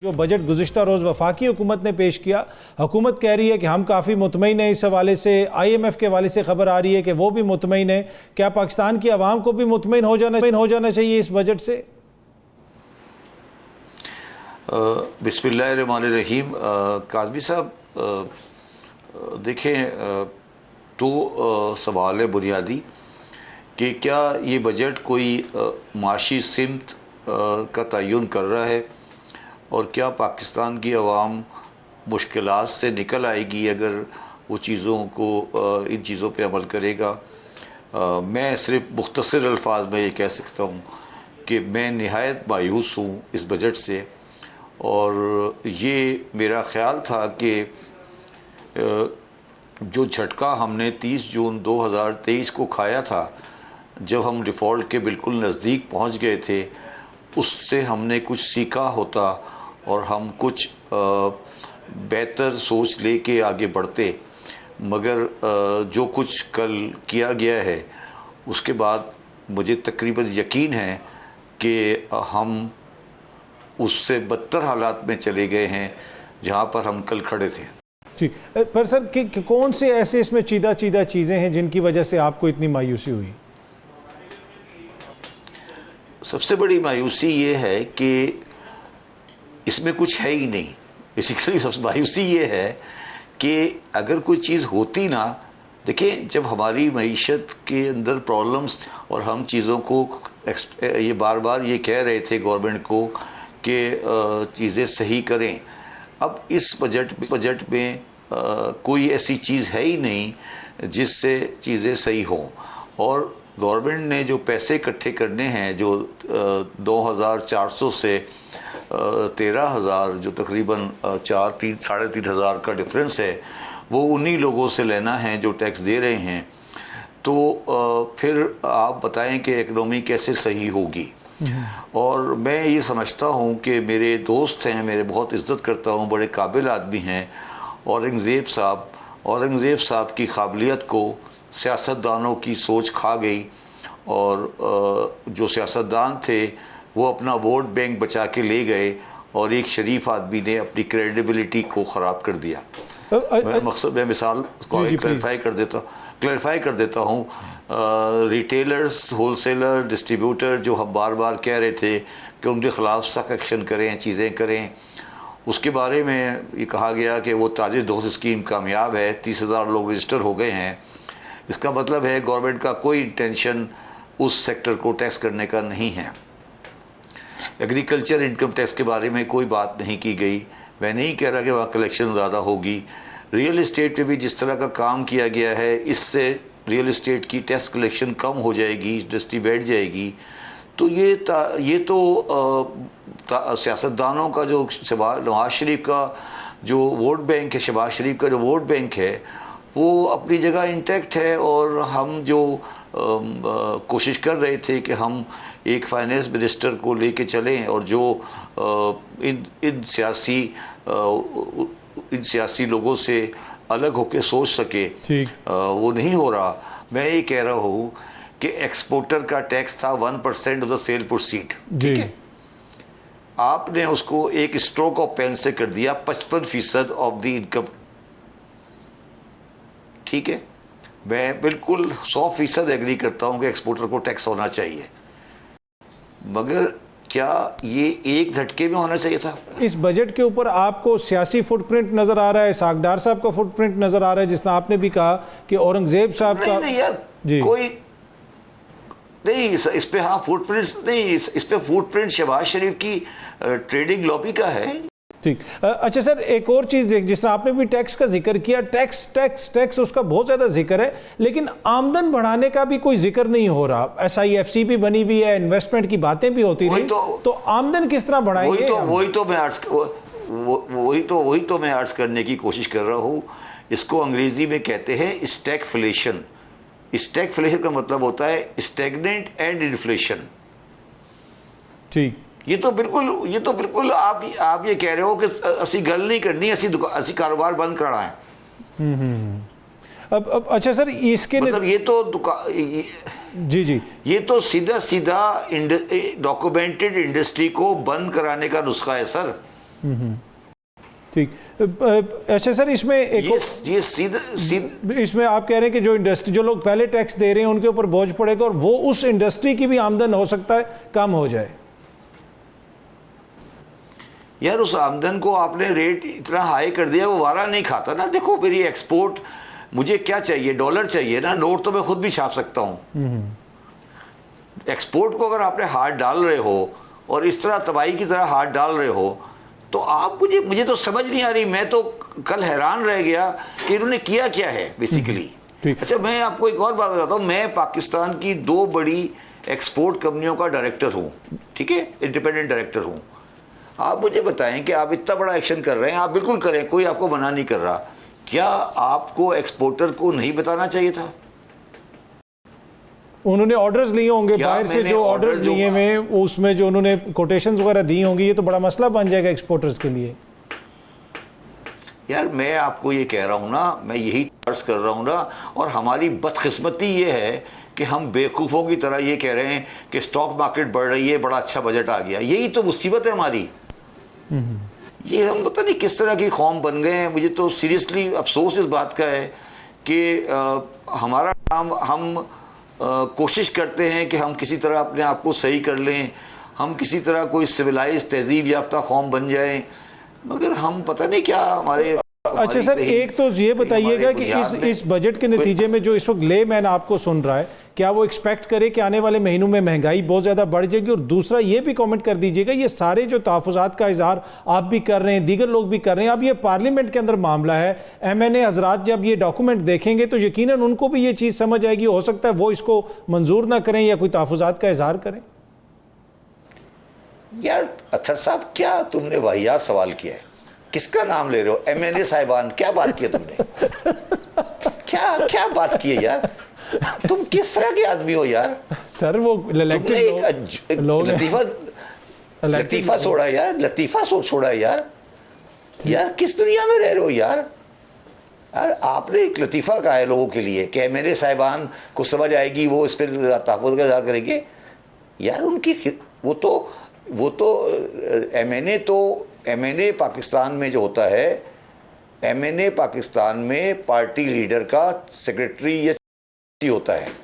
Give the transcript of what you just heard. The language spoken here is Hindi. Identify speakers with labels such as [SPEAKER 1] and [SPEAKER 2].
[SPEAKER 1] जो बजट गुज़िश्ता रोज़ वफाकी हुकूमत ने पेश किया, हुकूमत कह रही है कि हम काफ़ी मुतमईन हैं। इस हवाले से IMF के हवाले से खबर आ रही है कि वो भी मुतमईन है। क्या पाकिस्तान की आवाम को भी मुतमईन हो जाना चाहिए इस बजट से?
[SPEAKER 2] बिस्मिल्लाहिर्रहमानिर्रहीम। काज़मी साहब, देखें, तो सवाल है बुनियादी कि क्या ये बजट कोई माशी सिमत का तयन कर रहा है और क्या पाकिस्तान की आवाम मुश्किलात से निकल आएगी अगर वो इन चीज़ों पे अमल करेगा। मैं सिर्फ मुख्तसर अल्फाज में ये कह सकता हूँ कि मैं निहायत मायूस हूँ इस बजट से, और ये मेरा ख्याल था कि जो झटका हमने 30 जून 2023 को खाया था, जब हम डिफ़ॉल्ट के बिल्कुल नज़दीक पहुँच गए थे, उससे हमने कुछ सीखा होता और हम कुछ बेहतर सोच लेके आगे बढ़ते। मगर जो कुछ कल किया गया है उसके बाद मुझे तकरीबन यकीन है कि हम उससे बदतर हालात में चले गए हैं जहां पर हम कल खड़े थे।
[SPEAKER 1] ठीक, पर सर कौन से ऐसे इसमें चीदा चीज़ें हैं जिनकी वजह से आपको इतनी मायूसी हुई?
[SPEAKER 2] सबसे बड़ी मायूसी ये है कि इसमें कुछ है ही नहीं। बेसिकली सबसे मायूसी ये है कि अगर कोई चीज़ होती ना, देखिए, जब हमारी मईशत के अंदर प्रॉब्लम्स और हम चीज़ों को ये बार बार ये कह रहे थे गवर्नमेंट को कि चीज़ें सही करें। अब इस बजट में कोई ऐसी चीज़ है ही नहीं जिससे चीज़ें सही हों, और गवर्नमेंट ने जो पैसे इकट्ठे करने हैं, जो 2,400 से 13,000, जो तकरीबन 3,500 हज़ार का डिफरेंस है, वो उन्हीं लोगों से लेना है जो टैक्स दे रहे हैं। तो फिर आप बताएं कि इकनॉमी कैसे सही होगी। और मैं ये समझता हूँ कि मेरे दोस्त हैं, मेरे बहुत इज़्ज़त करता हूँ, बड़े काबिल आदमी हैं, औरंगज़ेब साहब की काबिलियत को सियासतदानों की सोच खा गई, और जो सियासतदान थे वो अपना वोट बैंक बचा के ले गए और एक शरीफ आदमी ने अपनी क्रेडिबिलिटी को ख़राब कर दिया। मैं मिसाल को क्लैरिफाई कर देता हूँ। रिटेलर्स, होलसेलर, डिस्ट्रीब्यूटर जो हम बार बार कह रहे थे कि उनके ख़िलाफ़ सख्त एक्शन करें, चीज़ें करें, उसके बारे में ये कहा गया कि वो ताजिर दोस्त स्कीम कामयाब है, 30,000 लोग रजिस्टर हो गए हैं। इसका मतलब है गवर्नमेंट का कोई इंटेंशन उस सेक्टर को टैक्स करने का नहीं है। एग्रीकल्चर इनकम टैक्स के बारे में कोई बात नहीं की गई। मैं नहीं कह रहा कि वहाँ कलेक्शन ज़्यादा होगी। रियल इस्टेट पे भी जिस तरह का काम किया गया है, इससे रियल इस्टेट की टैक्स कलेक्शन कम हो जाएगी, इंडस्ट्री बैठ जाएगी। तो ये तो सियासतदानों का जो नवाज शरीफ का जो वोट बैंक है, शहबाज शरीफ का जो वोट बैंक है, वो अपनी जगह इंटैक्ट है। और हम जो कोशिश कर रहे थे कि हम एक फाइनेंस मिनिस्टर को लेके चलें और जो इन सियासी लोगों से अलग होकर सोच सके, वो नहीं हो रहा। मैं ये कह रहा हूँ कि एक्सपोर्टर का टैक्स था 1% ऑफ द सेल प्रोसीड, ठीक है, आपने उसको एक स्ट्रोक ऑफ पेन से कर दिया 55% ऑफ द इनकम। ठीक है, मैं बिल्कुल 100% एग्री करता हूँ कि एक्सपोर्टर को टैक्स होना चाहिए, मगर क्या ये एक झटके में होना चाहिए था?
[SPEAKER 1] इस बजट के ऊपर आपको सियासी फुटप्रिंट नजर आ रहा है, सागदार साहब का फुटप्रिंट नजर आ रहा है, जिसने आपने भी कहा कि औरंगजेब साहब का
[SPEAKER 2] नहीं यार, कोई नहीं इस पे। हाँ, फुटप्रिंट नहीं, इस पे फुटप्रिंट शहबाज शरीफ की ट्रेडिंग लॉबी का है।
[SPEAKER 1] ठीक, अच्छा सर, एक और चीज़ देख, जिस तरह आपने भी टैक्स का जिक्र किया, टैक्स उसका बहुत ज़्यादा जिक्र है, लेकिन आमदन बढ़ाने का भी कोई जिक्र नहीं हो रहा। SIFC भी बनी हुई है, इन्वेस्टमेंट की बातें भी होती रही, तो आमदन किस तरह बढ़ाएंगे?
[SPEAKER 2] वही तो मैं अर्ज करने की कोशिश कर रहा हूँ। इसको अंग्रेजी में कहते हैं स्टैगफ्लेशन। स्टैगफ्लेशन का मतलब होता है स्टैग्नेंट एंड इन्फ्लेशन। ठीक, ये तो बिल्कुल आप ये कह रहे हो कि असी गल नहीं करनी, असी कारोबार बंद कराना है।
[SPEAKER 1] अब अच्छा सर, इसके
[SPEAKER 2] मतलब ये तो सीधा डॉक्यूमेंटेड इंडस्ट्री को बंद कराने का नुस्खा है सर।
[SPEAKER 1] ठीक। अच्छा सर, इसमें
[SPEAKER 2] ये सीधे
[SPEAKER 1] इसमें आप कह रहे हैं कि जो इंडस्ट्री, जो लोग पहले टैक्स दे रहे हैं उनके ऊपर बोझ पड़ेगा और वो उस इंडस्ट्री की भी आमदन हो सकता है कम हो जाए।
[SPEAKER 2] यार उस आमदन को आपने रेट इतना हाई कर दिया, वो वारा नहीं खाता ना। देखो मेरी एक्सपोर्ट, मुझे क्या चाहिए, डॉलर चाहिए ना, नोट तो मैं खुद भी छाप सकता हूँ। एक्सपोर्ट को अगर आपने हाथ डाल रहे हो और इस तरह तबाही की तरह हाथ डाल रहे हो, तो आप मुझे तो समझ नहीं आ रही। मैं तो कल हैरान रह गया कि इन्होंने किया क्या है बेसिकली। अच्छा, मैं आपको एक और बात बताता हूँ। मैं पाकिस्तान की 2 बड़ी एक्सपोर्ट कंपनियों का डायरेक्टर हूँ, ठीक है, इंडिपेंडेंट डायरेक्टर हूँ। आप मुझे बताएं कि आप इतना बड़ा एक्शन कर रहे हैं, आप बिल्कुल करें, कोई आपको मना नहीं कर रहा, क्या आपको एक्सपोर्टर को नहीं बताना चाहिए था?
[SPEAKER 1] उन्होंने ऑर्डर्स लिए होंगे बाहर से, जो ऑर्डर्स लिए हुए उसमें जो उन्होंने कोटेशंस वगैरह दी होंगी, ये तो बड़ा मसला बन जाएगा एक्सपोर्टर्स के लिए।
[SPEAKER 2] यार मैं आपको ये कह रहा हूँ ना, मैं यही अर्ज कर रहा हूँ ना, और हमारी बदकिस्मती ये है कि हम बेवकूफ़ों की तरह ये कह रहे हैं कि स्टॉक मार्केट बढ़ रही है, बड़ा अच्छा बजट आ गया। यही तो मुसीबत है हमारी। ये हम पता नहीं किस तरह की कौम बन गए हैं। मुझे तो सीरियसली अफसोस इस बात का है कि हमारा काम, हम कोशिश करते हैं कि हम किसी तरह अपने आप को सही कर लें, हम किसी तरह कोई सिविलाइज तहजीब याफ्ता कौम बन जाएं, मगर हम पता नहीं क्या हमारे।
[SPEAKER 1] अच्छा सर, एक तो ये बताइएगा कि इस बजट के नतीजे में जो इस वक्त ले मैन आपको सुन रहा है, क्या वो एक्सपेक्ट करे कि आने वाले महीनों में महंगाई बहुत ज़्यादा बढ़ जाएगी? और दूसरा ये भी कमेंट कर दीजिएगा, ये सारे जो तहफ़्फ़ुज़ात का इजहार आप भी कर रहे हैं, दीगर लोग भी कर रहे हैं, अब ये पार्लियामेंट के अंदर मामला है, MNA हजरात जब ये डॉक्यूमेंट देखेंगे तो यकीनन उनको भी ये चीज़ समझ आएगी। हो सकता है वो इसको मंजूर ना करें या कोई तहफ़्फ़ुज़ात का इजहार करें।
[SPEAKER 2] यार अत्तर साहब, क्या तुमने वाहियात सवाल किया है? किसका नाम ले रहे हो? MNA साहिबान, क्या बात की तुमने? क्या बात की है यार? तुम किस तरह के आदमी हो यार?
[SPEAKER 1] सर वो
[SPEAKER 2] लतीफा छोड़ा यार, लतीफा छोड़ा यार। यार किस दुनिया में रह रहे हो यार? यार आपने एक लतीफा कहा है लोगों के लिए कि MNA साहिबान को समझ आएगी, वो इस पर तहफ़्फ़ुज़ का इज़हार करेंगे। यार उनकी वो तो MNA पाकिस्तान में जो होता है, MNA पाकिस्तान में पार्टी लीडर का सेक्रेटरी या होता है।